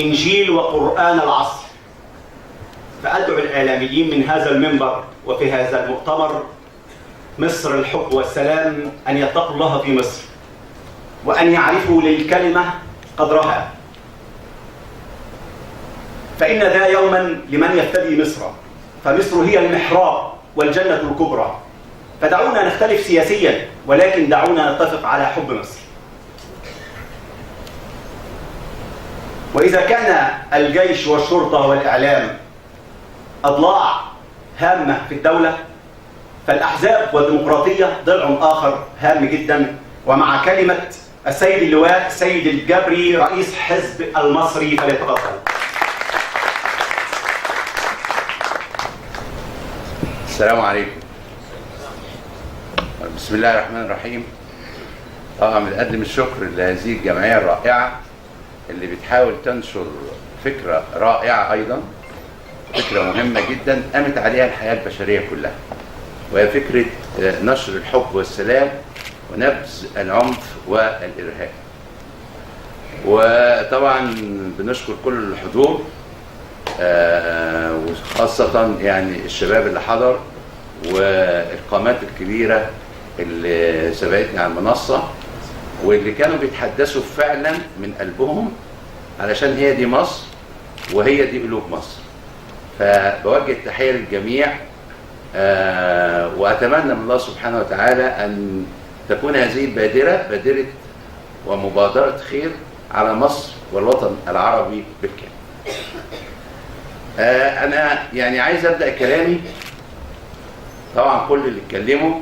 إنجيل وقرآن العصر. فأدعو الإعلاميين من هذا المنبر وفي هذا المؤتمر مصر الحب والسلام أن يتقوا الله في مصر، وأن يعرفوا للكلمة قدرها، فإن ذا يوما لمن يفتدي مصر، فمصر هي المحراب والجنة الكبرى. فدعونا نختلف سياسيا، ولكن دعونا نتفق على حب مصر. وإذا كان الجيش والشرطة والإعلام أضلاع هامة في الدولة، فالأحزاب والديمقراطية ضلع آخر هام جدا. ومع كلمة السيد اللواء سيد الجبري رئيس حزب المصري، فليتفضل. السلام عليكم. بسم الله الرحمن الرحيم. طبعا بنقدم الشكر لهذه الجمعية الرائعة اللي بتحاول تنشر فكرة رائعة، أيضا فكرة مهمة جدا قامت عليها الحياة البشرية كلها، وهي فكرة نشر الحب والسلام ونبذ العنف والإرهاب. وطبعا بنشكر كل الحضور، وخاصة يعني الشباب اللي حضر والقامات الكبيرة اللي سبقتني على المنصة، واللي كانوا بيتحدثوا فعلا من قلبهم، علشان هي دي مصر وهي دي قلوب مصر. فبوجه التحية للجميع، وأتمنى من الله سبحانه وتعالى أن تكون هذه البادرة بادرة ومبادرة خير على مصر والوطن العربي بالكامل. أنا يعني عايز أبدأ كلامي. طبعا كل اللي اتكلموا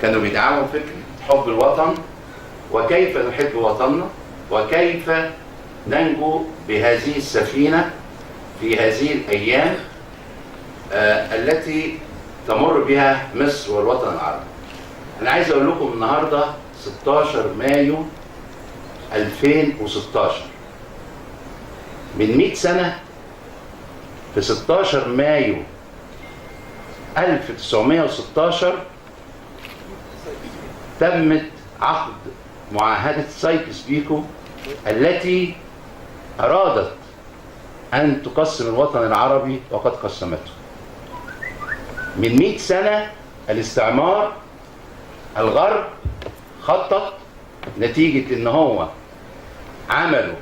كانوا بيدعموا فكرة حب الوطن، وكيف نحب وطننا، وكيف ننجو بهذه السفينة في هذه الأيام التي تمر بها مصر والوطن العربي. أنا عايز أقول لكم النهاردة 16 مايو 2016. من 100 سنة في 16 مايو 1916 تمت عقد معاهدة سايكس-بيكو التي أرادت أن تقسم الوطن العربي وقد قسمته. من 100 سنة الاستعمار الغرب خطط نتيجة إن هو عملوا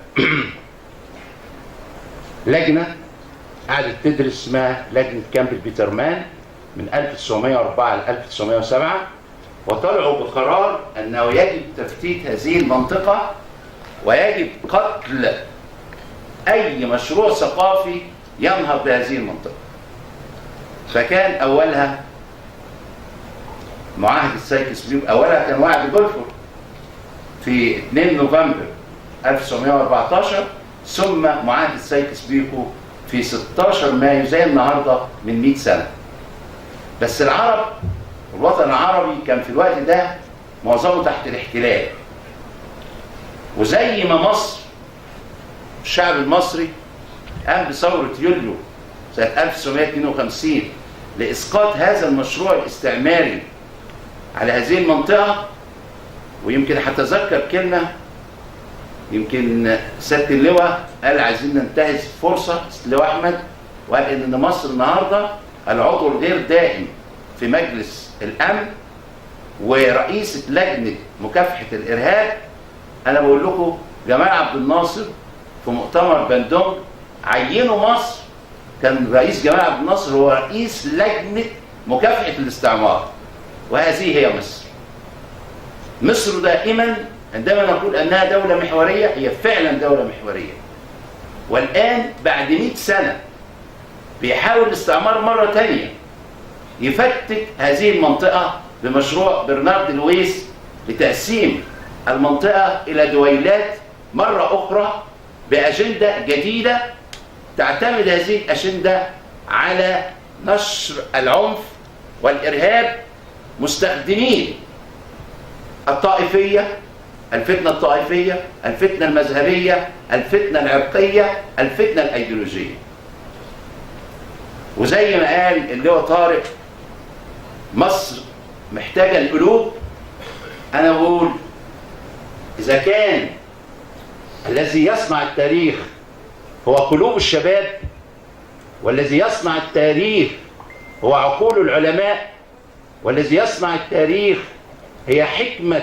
لجنة قعدت تدرس اسمها لجنة كامبل بيترمان من 1904 ل 1907، وطلعوا بقرار أنه يجب تفتيت هذه المنطقة ويجب قتل أي مشروع ثقافي ينهض بهذه المنطقة. فكان أولها معاهدة سايكس-بيكو، أولها كان وعد بلفور في 2 نوفمبر 1914، ثم معاهدة سايكس-بيكو في 16 مايو زي النهارده من 100 سنة. بس العرب والوطن العربي كان في الوقت ده معظمه تحت الاحتلال، وزي ما مصر الشعب المصري قام بثورة يوليو سنة 1952 لإسقاط هذا المشروع الاستعماري على هذه المنطقة. ويمكن هتذكر كلمة، يمكن سيادة اللواء قال عايزين ننتهز فرصة، اللواء أحمد، وقال إن مصر النهارده العضو الغير دائم في مجلس الأمن ورئيسة لجنة مكافحة الإرهاب. أنا بقول لكم جمال عبد الناصر في مؤتمر بندونج عينوا مصر، كان رئيس جمال عبد الناصر هو رئيس لجنة مكافحة الاستعمار، وهذه هي مصر. مصر دائما عندما نقول أنها دولة محورية، هي فعلا دولة محورية. والآن بعد 100 سنة بيحاول الاستعمار مرة تانية يفتت هذه المنطقة بمشروع برنارد لويس لتقسيم المنطقة إلى دويلات مرة أخرى بأجندة جديدة تعتمد هذه الأجندة على نشر العنف والإرهاب، مستخدمين الطائفية، الفتنة الطائفية، الفتنة المذهبية، الفتنة العرقية، الفتنة الأيديولوجية. وزي ما قال اللواء طارق مصر محتاجة القلوب. أنا بقول إذا كان الذي يصنع التاريخ هو قلوب الشباب، والذي يصنع التاريخ هو عقول العلماء، والذي يصنع التاريخ هي حكمة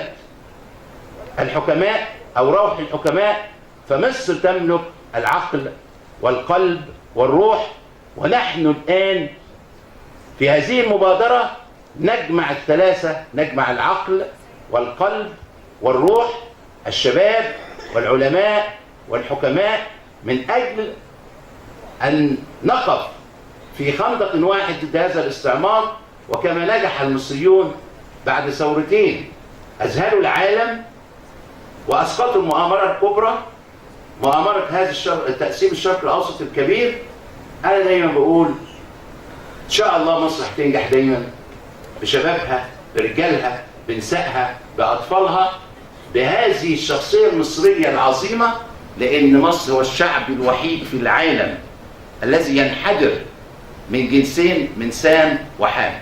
الحكماء أو روح الحكماء. فمصر تملك العقل والقلب والروح، ونحن الآن في هذه المبادرة نجمع الثلاثة، نجمع العقل والقلب والروح، الشباب والعلماء والحكماء، من أجل أن نقف في خندق واحد ضد هذا الاستعمار. وكما نجح المصريون بعد ثورتين أذهلوا العالم وأسقطوا المؤامرة الكبرى، مؤامرة هذا تقسيم الشرق الأوسط الكبير. أنا دايما بقول إن شاء الله مصر هتنجح دايما بشبابها، برجالها، بنسائها، بأطفالها، بهذه الشخصية المصرية العظيمة، لأن مصر هو الشعب الوحيد في العالم الذي ينحدر من جنسين، من سام وحام.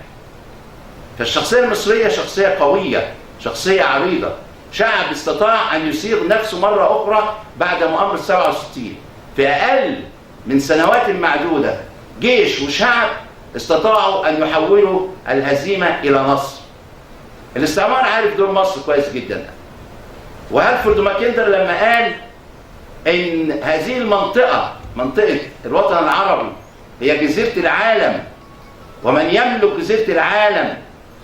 فالشخصية المصرية شخصية قوية، شخصية عريضة، شعب استطاع أن يصيغ نفسه مرة أخرى بعد مؤامرة 67 في أقل من سنوات معدودة. جيش وشعب استطاعوا أن يحولوا الهزيمة إلى نصر. الاستعمار عارف دور مصر كويس جدا. وهالفورد ماكندر لما قال إن هذه المنطقة، منطقة الوطن العربي، هي جزيرة العالم، ومن يملك جزيرة العالم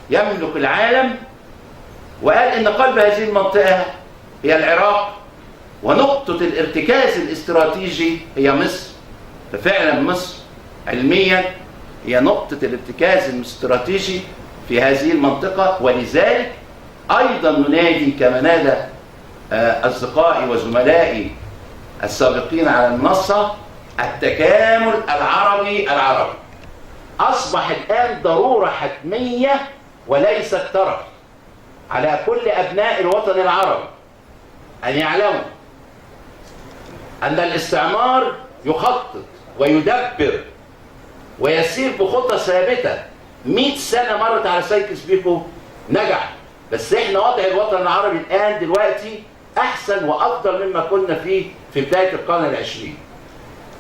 يملك العالم، وقال إن قلب هذه المنطقة هي العراق، ونقطة الارتكاز الاستراتيجي هي مصر. ففعلا مصر علميا هي نقطة الارتكاز الاستراتيجي في هذه المنطقة. ولذلك أيضا ننادي كما نادى أصدقائي وزملائي السابقين على المنصة التكامل العربي. أصبح الآن ضرورة حتمية وليست ترف على كل أبناء الوطن العربي أن يعلموا أن الاستعمار يخطط ويدبر ويسير بخطة ثابتة. 100 سنة مرت على سايكس بيكو، نجح. بس احنا وضع الوطن العربي الآن دلوقتي أحسن وأفضل مما كنا فيه في بداية القرن العشرين.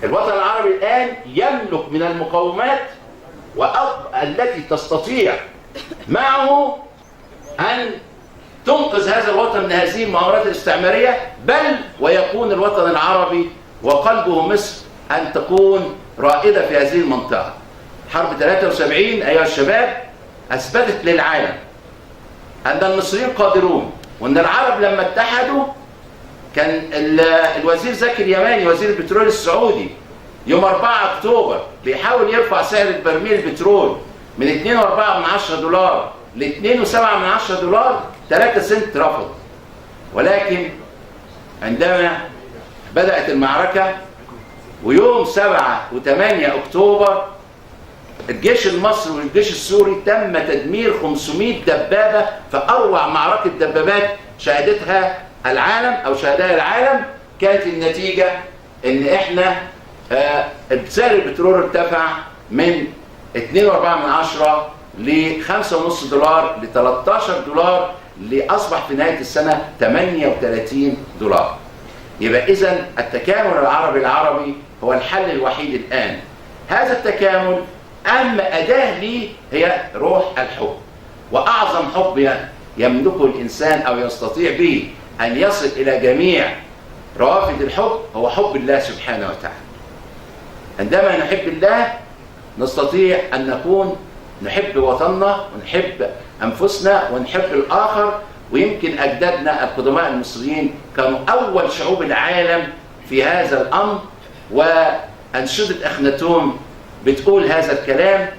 الوطن العربي الآن يملك من المقومات التي تستطيع معه أن تنقذ هذا الوطن من هذه المؤامرات الاستعمارية، بل ويكون الوطن العربي وقلبه مصر أن تكون رائدة في هذه المنطقة. حرب 73 أيها الشباب أثبتت للعالم أن المصريين قادرون، وأن العرب لما اتحدوا كان الوزير زكي اليماني وزير البترول السعودي يوم 4 أكتوبر بيحاول يرفع سعر البرميل البترول من 2.4 دولار ل 2.7 دولار، 3 سنت رفض. ولكن عندما بدأت المعركة ويوم 7 و8 أكتوبر الجيش المصري والجيش السوري تم تدمير 500 دبابة في أروع معركة دبابات شهدتها العالم أو شهدها العالم. كانت النتيجة إن إحنا سعر البترول ارتفع من 2.4 ل 5.5 دولار ل 13 دولار، لأصبح في نهاية السنة 38 دولار. يبقى إذن التكامل العربي هو الحل الوحيد الآن. هذا التكامل أهم أداة ليه هي روح الحب، وأعظم حب يملكه الإنسان أو يستطيع به أن يصل إلى جميع روافد الحب هو حب الله سبحانه وتعالى. عندما نحب الله نستطيع أن نحب وطننا ونحب أنفسنا ونحب الآخر. ويمكن أجدادنا القدماء المصريين كانوا أول شعوب العالم في هذا الأمر، وأنشدة أخناتون بتقول هذا الكلام،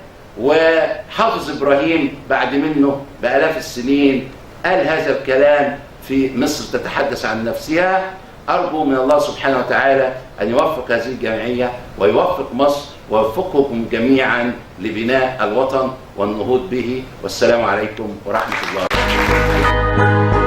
وحافظ إبراهيم بعد منه بآلاف السنين قال هذا الكلام في مصر تتحدث عن نفسها. أرجو من الله سبحانه وتعالى أن يوفق هذه الجمعية ويوفق مصر ويوفقكم جميعا لبناء الوطن والنهوض به. والسلام عليكم ورحمة الله.